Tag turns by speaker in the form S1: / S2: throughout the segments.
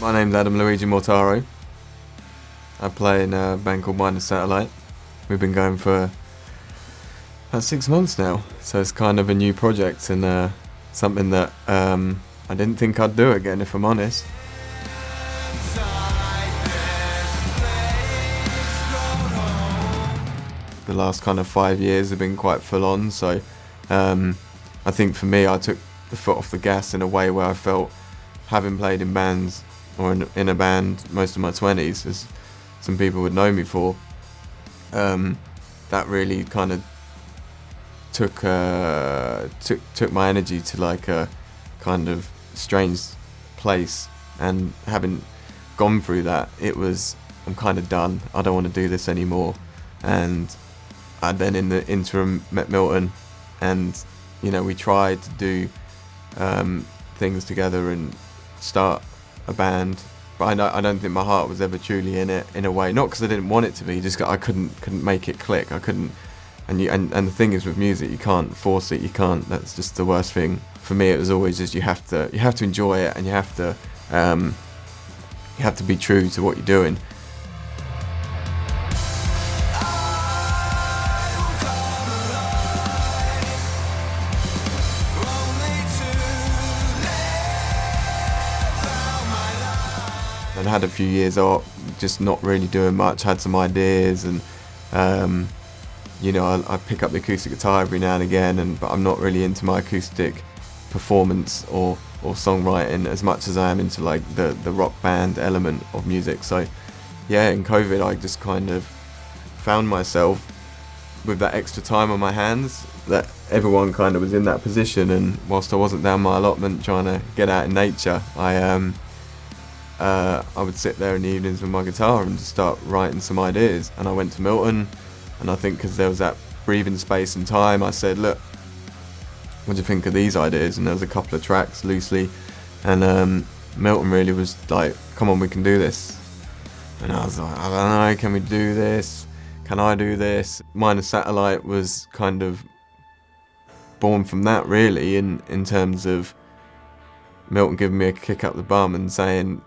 S1: My name's Adam Luigi Mortaro. I play in a band called Minus Satellite. We've been going for about 6 months now, so it's kind of a new project and something that I didn't think I'd do again, if I'm honest. The last kind of 5 years have been quite full on, so I think for me I took the foot off the gas in a way where I felt, having played in bands or in a band most of my 20s, as some people would know me for, that really kind of took my energy to like a kind of strange place. And having gone through that, I'm kind of done. I don't want to do this anymore. And I then in the interim met Milton, and we tried to do things together and start a band, but I don't think my heart was ever truly in it, in a way. Not because I didn't want it to be, just I couldn't make it click. I couldn't, and the thing is with music, you can't force it. You can't. That's just the worst thing. For me, it was always just you have to enjoy it, and you have to be true to what you're doing. I had a few years off, just not really doing much. Had some ideas, and I pick up the acoustic guitar every now and again, but I'm not really into my acoustic performance or songwriting as much as I am into like the rock band element of music. So yeah, in COVID I just kind of found myself with that extra time on my hands, that everyone kind of was in that position, and whilst I wasn't down my allotment trying to get out in nature, I would sit there in the evenings with my guitar and just start writing some ideas. And I went to Milton, and I think because there was that breathing space and time, I said, look, what do you think of these ideas? And there was a couple of tracks loosely, and Milton really was like, come on, we can do this. And I was like, I don't know, can we do this? Can I do this? Minus Satellite was kind of born from that, really, in terms of Milton giving me a kick up the bum and saying,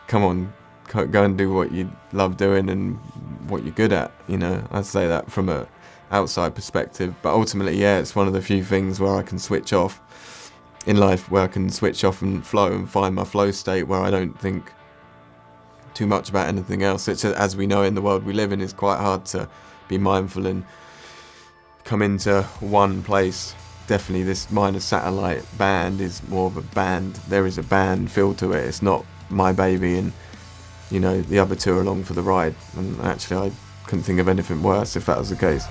S1: come on, go and do what you love doing and what you're good at. I'd say that from a outside perspective, but ultimately, yeah, it's one of the few things where I can switch off in life, where I can switch off and flow and find my flow state, where I don't think too much about anything else. It's, as we know, in the world we live in, it's quite hard to be mindful and come into one place. Definitely this Minus Satellite band is more of a band. There is a band feel to it. It's not my baby, and the other two are along for the ride. And actually I couldn't think of anything worse if that was the case.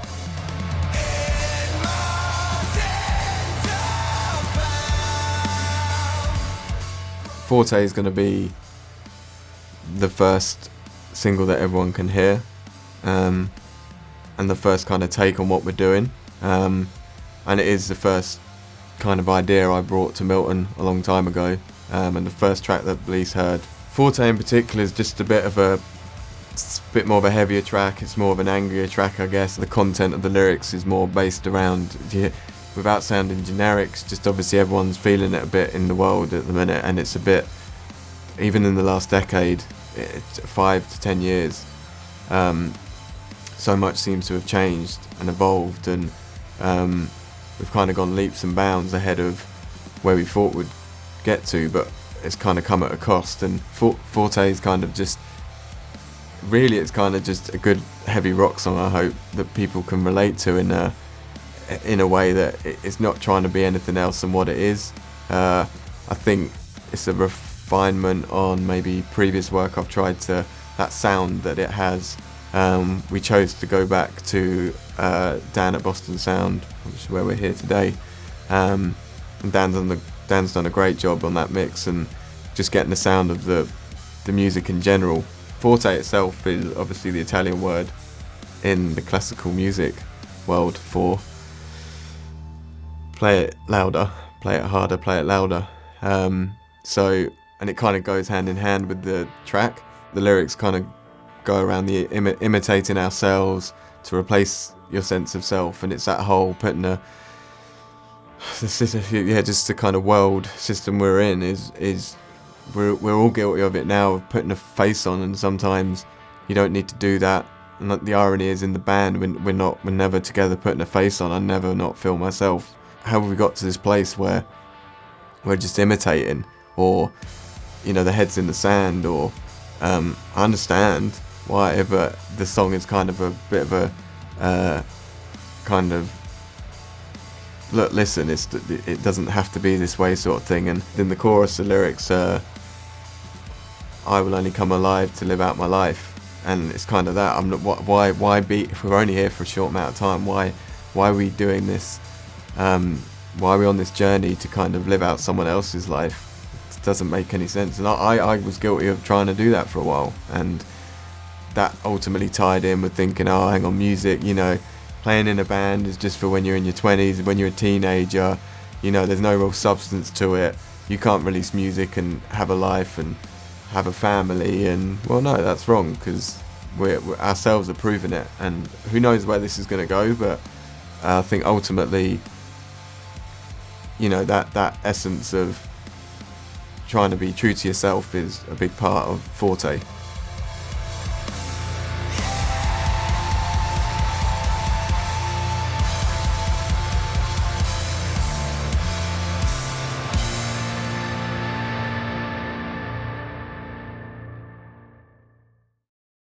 S1: Forte is going to be the first single that everyone can hear, and the first kind of take on what we're doing. And it is the first kind of idea I brought to Milton a long time ago, and the first track that Blease heard. Forte in particular is just a bit more of a heavier track. It's more of an angrier track, I guess. The content of the lyrics is more based around, without sounding generics, just obviously everyone's feeling it a bit in the world at the minute, and it's a bit, even in the last decade, 5 to 10 years, so much seems to have changed and evolved, and we've kind of gone leaps and bounds ahead of where we thought we'd get to, but it's kind of come at a cost. And Forte is kind of just, really it's kind of just a good heavy rock song, I hope, that people can relate to in a way that it's not trying to be anything else than what it is. I think it's a refinement on maybe previous work I've tried to, that sound that it has. We chose to go back to Dan at Boston Sound, which is where we're here today, and Dan's done a great job on that mix and just getting the sound of the music in general. Forte itself is obviously the Italian word in the classical music world for play it louder, play it harder, play it louder. And it kind of goes hand in hand with the track. The lyrics kind of go around the imitating ourselves to replace your sense of self, and it's that whole putting just the kind of world system we're in is we're all guilty of it now, of putting a face on, and sometimes you don't need to do that. And the irony is, in the band, we're never together putting a face on. I never not feel myself. How have we got to this place where we're just imitating, or the head's in the sand, or I understand why, but the song is kind of a bit of a kind of, look, listen, it doesn't have to be this way sort of thing. And in the chorus, the lyrics are, I will only come alive to live out my life. And it's kind of that. Why be, if we're only here for a short amount of time, why are we doing this? Why are we on this journey to kind of live out someone else's life? It doesn't make any sense. And I was guilty of trying to do that for a while, and that ultimately tied in with thinking, oh, hang on, music, playing in a band is just for when you're in your 20s, when you're a teenager, there's no real substance to it. You can't release music and have a life and have a family. And well, no, that's wrong, because we're ourselves are proving it, and who knows where this is going to go. But I think ultimately, that essence of trying to be true to yourself is a big part of Forte.